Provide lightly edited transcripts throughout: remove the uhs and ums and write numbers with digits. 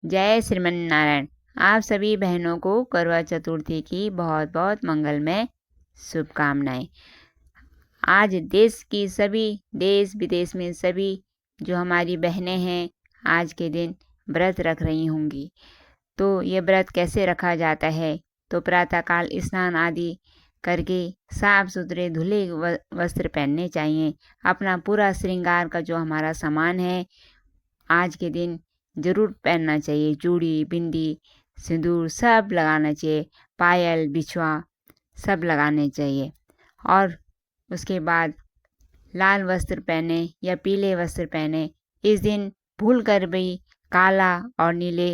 जय श्रीमन नारायण। आप सभी बहनों को करवा चतुर्थी की बहुत बहुत मंगलमय शुभकामनाएं। आज देश विदेश में सभी जो हमारी बहनें हैं आज के दिन व्रत रख रही होंगी। तो ये व्रत कैसे रखा जाता है? तो प्रातःकाल स्नान आदि करके साफ सुथरे धुले वस्त्र पहनने चाहिए। अपना पूरा श्रृंगार का जो हमारा सामान है आज के दिन ज़रूर पहनना चाहिए। चूड़ी, बिंदी, सिंदूर सब लगाना चाहिए। पायल, बिछुआ सब लगाने चाहिए। और उसके बाद लाल वस्त्र पहने या पीले वस्त्र पहने। इस दिन भूल कर भी काला और नीले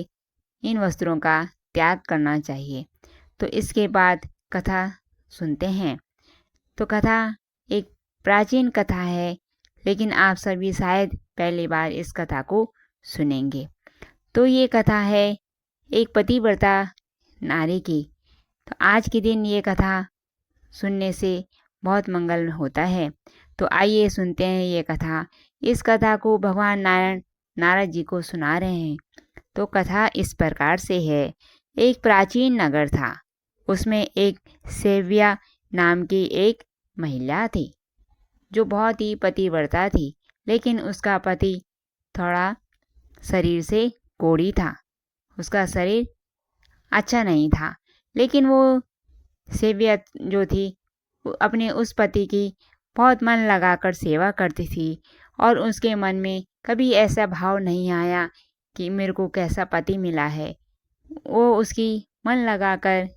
इन वस्त्रों का त्याग करना चाहिए। तो इसके बाद कथा सुनते हैं। तो कथा एक प्राचीन कथा है, लेकिन आप सभी शायद पहली बार इस कथा को सुनेंगे। तो ये कथा है एक पतिव्रता नारी की। तो आज के दिन ये कथा सुनने से बहुत मंगल होता है। तो आइए सुनते हैं ये कथा। इस कथा को भगवान नारद जी को सुना रहे हैं। तो कथा इस प्रकार से है। एक प्राचीन नगर था। उसमें एक सेव्या नाम की एक महिला थी जो बहुत ही पतिव्रता थी, लेकिन उसका पति थोड़ा शरीर से कोढ़ी था। उसका शरीर अच्छा नहीं था, लेकिन वो सेव्या जो थी वो अपने उस पति की बहुत मन लगाकर सेवा करती थी। और उसके मन में कभी ऐसा भाव नहीं आया कि मेरे को कैसा पति मिला है। वो उसकी मन लगाकर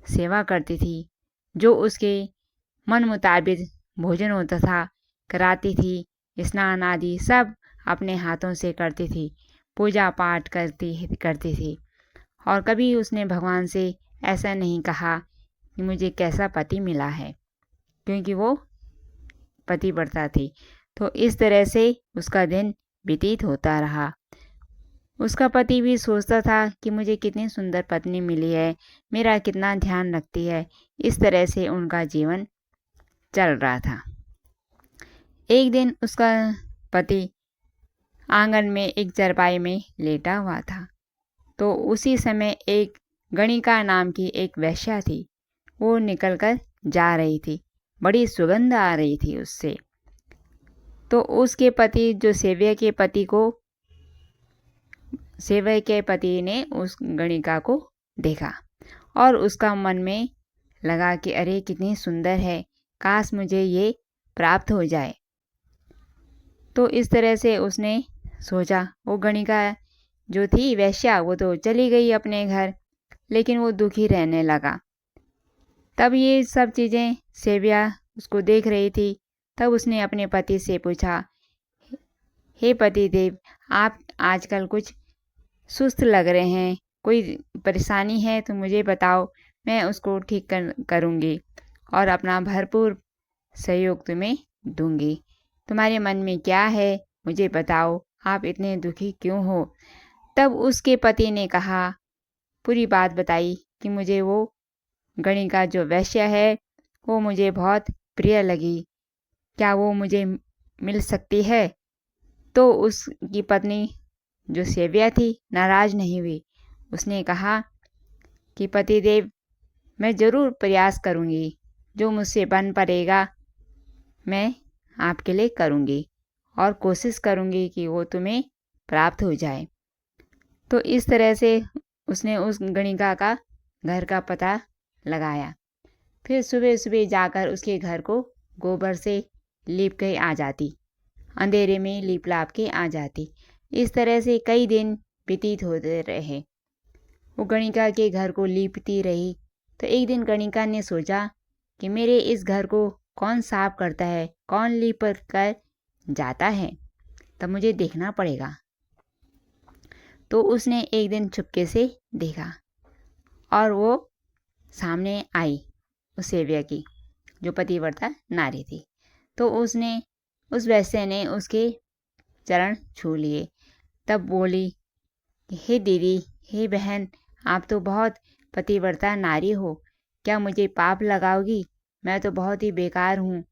सेवा करती थी। जो उसके मन मुताबिक भोजन होता था कराती थी। स्नान आदि सब अपने हाथों से करती थी। पूजा पाठ करती थी। और कभी उसने भगवान से ऐसा नहीं कहा कि मुझे कैसा पति मिला है, क्योंकि वो पतिव्रता थी। तो इस तरह से उसका दिन व्यतीत होता रहा। उसका पति भी सोचता था कि मुझे कितनी सुंदर पत्नी मिली है, मेरा कितना ध्यान रखती है। इस तरह से उनका जीवन चल रहा था। एक दिन उसका पति आंगन में एक चारपाई में लेटा हुआ था। तो उसी समय एक गणिका नाम की एक वेश्या थी। वो निकलकर जा रही थी। बड़ी सुगंध आ रही थी उससे। तो उसके पति जो सेव्य के पति ने उस गणिका को देखा और उसका मन में लगा कि अरे कितनी सुंदर है, काश मुझे ये प्राप्त हो जाए। तो इस तरह से उसने सोचा। वो गणिका जो थी वेश्या वो तो चली गई अपने घर, लेकिन वो दुखी रहने लगा। तब ये सब चीज़ें सेव्या उसको देख रही थी। तब उसने अपने पति से पूछा, हे पतिदेव, आप आजकल कुछ सुस्त लग रहे हैं, कोई परेशानी है तो मुझे बताओ, मैं उसको ठीक करूँगी और अपना भरपूर सहयोग तुम्हें दूंगी। तुम्हारे मन में क्या है मुझे बताओ, आप इतने दुखी क्यों हो? तब उसके पति ने कहा, पूरी बात बताई कि मुझे वो गणिका जो वैश्य है वो मुझे बहुत प्रिय लगी, क्या वो मुझे मिल सकती है? तो उसकी पत्नी जो सेव्या थी नाराज नहीं हुई। उसने कहा कि पतिदेव, मैं ज़रूर प्रयास करूँगी, जो मुझसे बन पड़ेगा मैं आपके लिए करूँगी और कोशिश करूँगी कि वो तुम्हें प्राप्त हो जाए। तो इस तरह से उसने उस गणिका का घर का पता लगाया। फिर सुबह सुबह जाकर उसके घर को गोबर से लीप के आ जाती, अंधेरे में लीप लाप के आ जाती। इस तरह से कई दिन व्यतीत होते रहे। वो गणिका के घर को लीपती रही। तो एक दिन गणिका ने सोचा कि मेरे इस घर को कौन साफ करता है, कौन लीप कर जाता है, तब मुझे देखना पड़ेगा। तो उसने एक दिन चुपके से देखा और वो सामने आई उस सेव्या की जो पतिव्रता नारी थी। तो उस वैश्य ने उसके चरण छू लिए। तब बोली, हे दीदी, हे बहन, आप तो बहुत पतिव्रता नारी हो, क्या मुझे पाप लगाओगी? मैं तो बहुत ही बेकार हूँ,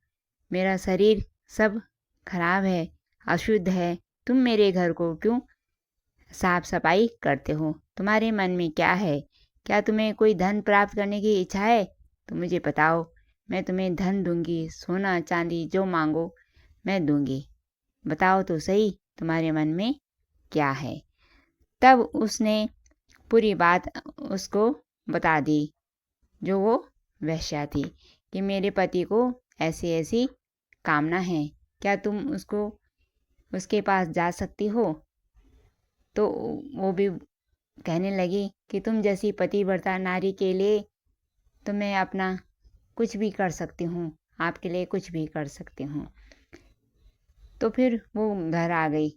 मेरा शरीर सब खराब है, अशुद्ध है, तुम मेरे घर को क्यों साफ सफाई करते हो। तुम्हारे मन में क्या है? क्या तुम्हें कोई धन प्राप्त करने की इच्छा है? तो मुझे बताओ, मैं तुम्हें धन दूंगी, सोना चांदी जो मांगो मैं दूंगी। बताओ तो सही, तुम्हारे मन में क्या है? तब उसने पूरी बात उसको बता दी, जो वो वेश्या थी, कि मेरे पति को ऐसी ऐसी कामना है, क्या तुम उसके पास जा सकती हो? तो वो भी कहने लगी कि तुम जैसी पतिव्रता नारी के लिए तो मैं अपना कुछ भी कर सकती हूँ, आपके लिए कुछ भी कर सकती हूँ। तो फिर वो घर आ गई।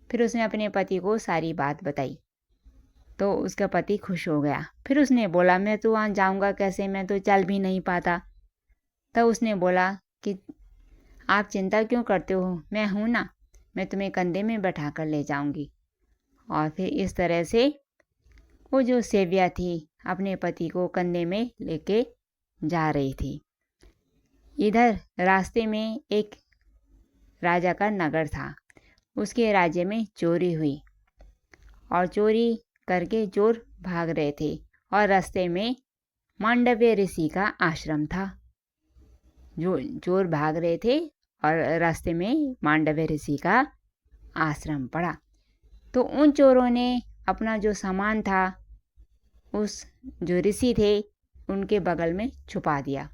फिर उसने अपने पति को सारी बात बताई, तो उसका पति खुश हो गया। फिर उसने बोला, मैं तो वहाँ जाऊँगा कैसे, मैं तो चल भी नहीं पाता। तब उसने बोला कि आप चिंता क्यों करते हो, मैं हूँ ना, मैं तुम्हें कंधे में बैठा कर ले जाऊँगी। और फिर इस तरह से वो जो सेव्या थी अपने पति को कंधे में लेके जा रही थी। इधर रास्ते में एक राजा का नगर था। उसके राज्य में चोरी हुई और चोरी करके चोर भाग रहे थे, और रास्ते में मांडव्य ऋषि का आश्रम था। जो चोर भाग रहे थे और रास्ते में मांडव्य ऋषि का आश्रम पड़ा। तो उन चोरों ने अपना जो सामान था उस जो ऋषि थे उनके बगल में छुपा दिया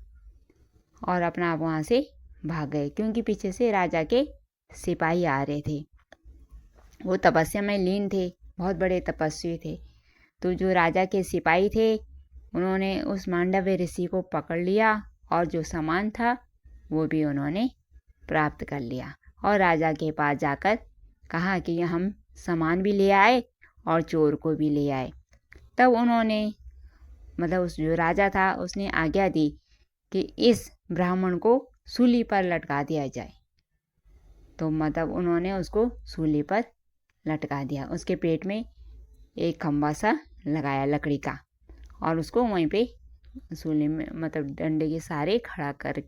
और अपना आप वहाँ से भाग गए, क्योंकि पीछे से राजा के सिपाही आ रहे थे। वो तपस्या में लीन थे, बहुत बड़े तपस्वी थे। तो जो राजा के सिपाही थे उन्होंने उस मांडव्य ऋषि को पकड़ लिया और जो सामान था वो भी उन्होंने प्राप्त कर लिया, और राजा के पास जाकर कहा कि हम सामान भी ले आए और चोर को भी ले आए। तब उन्होंने मतलब उस जो राजा था उसने आज्ञा दी कि इस ब्राह्मण को सूली पर लटका दिया जाए। तो मतलब उन्होंने उसको सूली पर लटका दिया। उसके पेट में एक खम्बा सा लगाया लकड़ी का, और उसको वहीं पे सूली में मतलब डंडे के सहारे खड़ा कर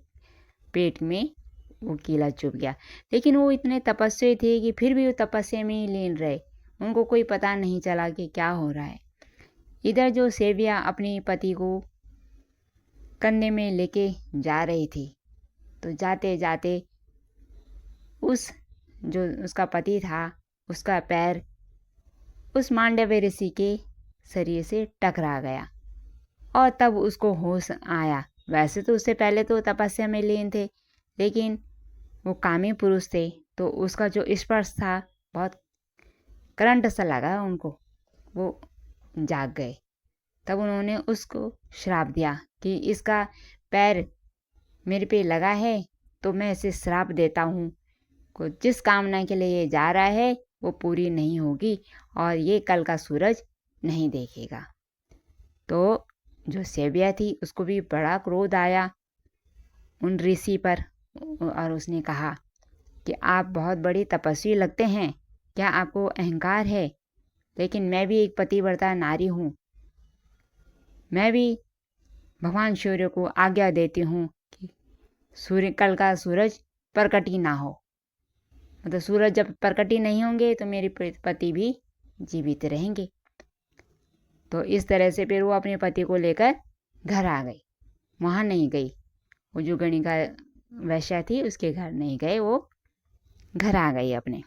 पेट में वो कीला चुभ गया। लेकिन वो इतने तपस्वी थे कि फिर भी वो तपस्या में ही लीन रहे, उनको कोई पता नहीं चला कि क्या हो रहा है। इधर जो सेव्या अपने पति को कंधे में लेके जा रही थी, तो जाते जाते उस जो उसका पति था उसका पैर उस मांडव्य ऋषि के शरीर से टकरा गया, और तब उसको होश आया। वैसे तो उससे पहले तो तपस्या में लीन थे, लेकिन वो कामी पुरुष थे, तो उसका जो स्पर्श था बहुत करंट सा लगा उनको, वो जाग गए। तब उन्होंने उसको श्राप दिया कि इसका पैर मेरे पे लगा है तो मैं इसे श्राप देता हूँ, को जिस कामना के लिए ये जा रहा है वो पूरी नहीं होगी और ये कल का सूरज नहीं देखेगा। तो जो सेव्या थी उसको भी बड़ा क्रोध आया उन ऋषि पर, और उसने कहा कि आप बहुत बड़ी तपस्वी लगते हैं, क्या आपको अहंकार है? लेकिन मैं भी एक पतिव्रता नारी हूँ, मैं भी भगवान सूर्य को आज्ञा देती हूँ कि कल का सूरज प्रकट ही ना हो। मतलब सूरज जब प्रकट ही नहीं होंगे तो मेरे पति भी जीवित रहेंगे। तो इस तरह से फिर वो अपने पति को लेकर घर आ गई। वहाँ नहीं गई, वो जो गणिका वैश्या थी उसके घर नहीं गए, वो घर आ गई अपने।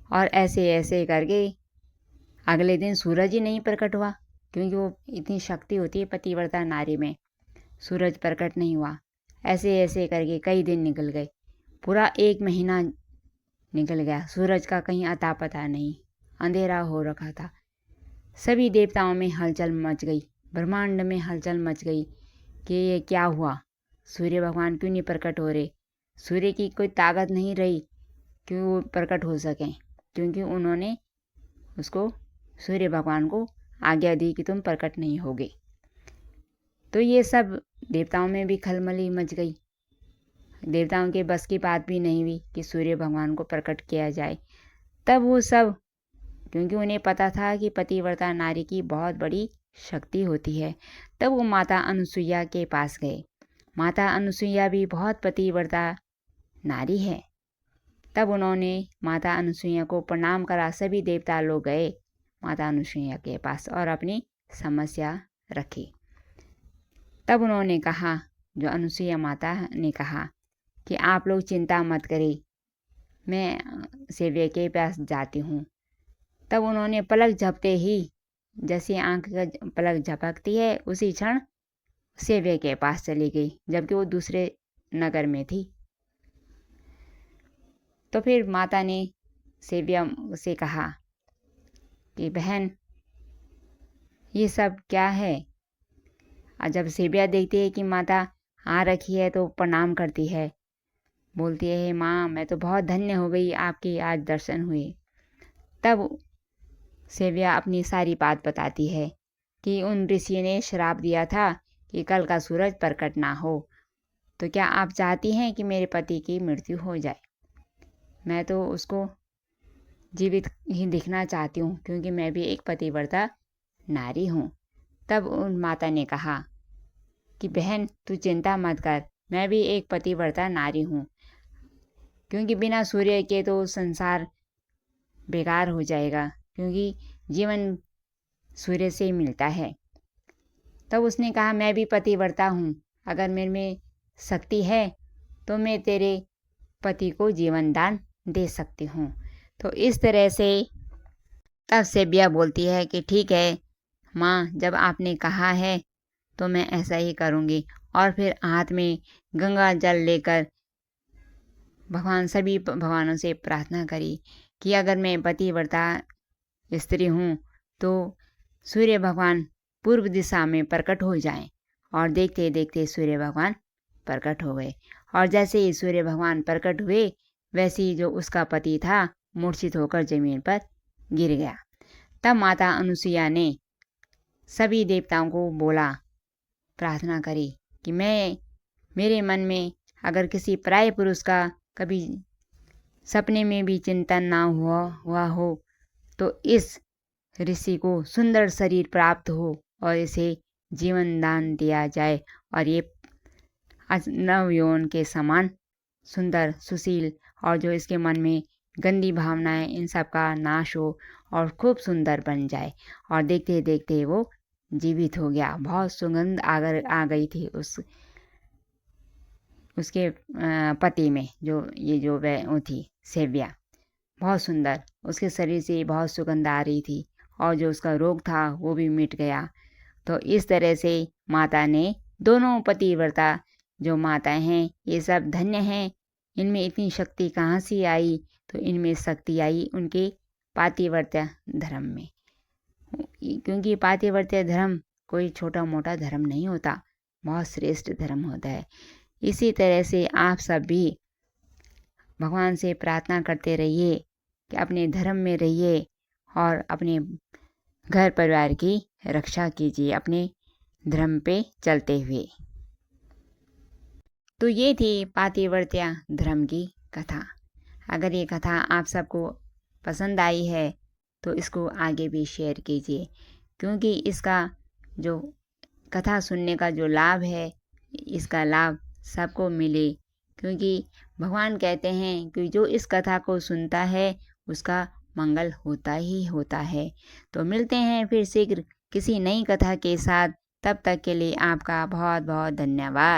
और ऐसे ऐसे करके अगले दिन सूरज ही नहीं प्रकट हुआ, क्योंकि वो इतनी शक्ति होती है पतिव्रता नारी में। सूरज प्रकट नहीं हुआ। ऐसे ऐसे करके कई दिन निकल गए, पूरा 1 महीना निकल गया। सूरज का कहीं अता पता नहीं, अंधेरा हो रखा था। सभी देवताओं में हलचल मच गई, ब्रह्मांड में हलचल मच गई कि ये क्या हुआ, सूर्य भगवान क्यों नहीं प्रकट हो रहे। सूर्य की कोई ताकत नहीं रही कि वो प्रकट हो सकें, क्योंकि उन्होंने उसको सूर्य भगवान को आज्ञा दी कि तुम प्रकट नहीं होगे। तो ये सब देवताओं में भी खलबली मच गई। देवताओं के बस की बात भी नहीं हुई कि सूर्य भगवान को प्रकट किया जाए। तब वो सब, क्योंकि उन्हें पता था कि पतिव्रता नारी की बहुत बड़ी शक्ति होती है, तब वो माता अनुसुईया के पास गए। माता अनुसुईया भी बहुत पतिव्रता नारी है। तब उन्होंने माता अनुसुईया को प्रणाम करा। सभी देवता लोग गए माता अनुसुईया के पास और अपनी समस्या रखी। तब उन्होंने कहा, जो अनुसुईया माता ने कहा कि आप लोग चिंता मत करें, मैं सेव्य के पास जाती हूँ। तब उन्होंने पलक झपते ही, जैसे आंख का पलक झपकती है, उसी क्षण सेव्य के पास चली गई, जबकि वो दूसरे नगर में थी। तो फिर माता ने सेव्या से कहा कि बहन, ये सब क्या है? और जब सेव्या देखती है कि माता आ रखी है तो प्रणाम करती है, बोलती है, माँ मैं तो बहुत धन्य हो गई, आपके आज दर्शन हुए। तब सेव्या अपनी सारी बात बताती है कि उन ऋषि ने श्राप दिया था कि कल का सूरज प्रकट ना हो, तो क्या आप चाहती हैं कि मेरे पति की मृत्यु हो जाए? मैं तो उसको जीवित ही दिखना चाहती हूँ, क्योंकि मैं भी एक पतिव्रता नारी हूँ। तब उन माता ने कहा कि बहन तू चिंता मत कर, मैं भी एक पतिव्रता नारी हूँ, क्योंकि बिना सूर्य के तो संसार बेकार हो जाएगा, क्योंकि जीवन सूर्य से ही मिलता है। तब उसने कहा, मैं भी पतिव्रता हूँ, अगर मेरे में शक्ति है तो मैं तेरे पति को जीवन दान दे सकती हूँ। तो इस तरह से तब सेव्या बोलती है कि ठीक है माँ, जब आपने कहा है तो मैं ऐसा ही करूँगी। और फिर हाथ में गंगा जल लेकर सभी भगवानों से प्रार्थना करी कि अगर मैं पतिव्रता स्त्री हूँ तो सूर्य भगवान पूर्व दिशा में प्रकट हो जाएं। और देखते देखते सूर्य भगवान प्रकट हो गए। और जैसे ही सूर्य भगवान प्रकट हुए, वैसे ही जो उसका पति था मूर्छित होकर जमीन पर गिर गया। तब माता अनुसुईया ने सभी देवताओं को बोला, प्रार्थना करी कि मेरे मन में अगर किसी पराये पुरुष का कभी सपने में भी चिंतन ना हुआ हो तो इस ऋषि को सुंदर शरीर प्राप्त हो और इसे जीवन दान दिया जाए, और ये नवयौवन के समान सुंदर सुशील, और जो इसके मन में गंदी भावनाएं इन सब का नाश हो और खूब सुंदर बन जाए। और देखते देखते वो जीवित हो गया। बहुत सुगंध आ गई थी उसके पति में, जो वो थी सेव्या, बहुत सुंदर, उसके शरीर से बहुत सुगंध आ रही थी, और जो उसका रोग था वो भी मिट गया। तो इस तरह से माता ने दोनों पतिव्रता जो माताएं हैं, ये सब धन्य हैं। इनमें इतनी शक्ति कहाँ से आई? तो इनमें शक्ति आई उनके पातिव्रत्य धर्म में, क्योंकि पातिव्रत्य धर्म कोई छोटा मोटा धर्म नहीं होता, बहुत श्रेष्ठ धर्म होता है। इसी तरह से आप सब भी भगवान से प्रार्थना करते रहिए कि अपने धर्म में रहिए और अपने घर परिवार की रक्षा कीजिए अपने धर्म पे चलते हुए। तो ये थी पातिव्रत्य धर्म की कथा। अगर ये कथा आप सबको पसंद आई है तो इसको आगे भी शेयर कीजिए, क्योंकि इसका जो कथा सुनने का जो लाभ है, इसका लाभ सबको मिले, क्योंकि भगवान कहते हैं कि जो इस कथा को सुनता है उसका मंगल होता ही होता है। तो मिलते हैं फिर शीघ्र किसी नई कथा के साथ। तब तक के लिए आपका बहुत बहुत धन्यवाद।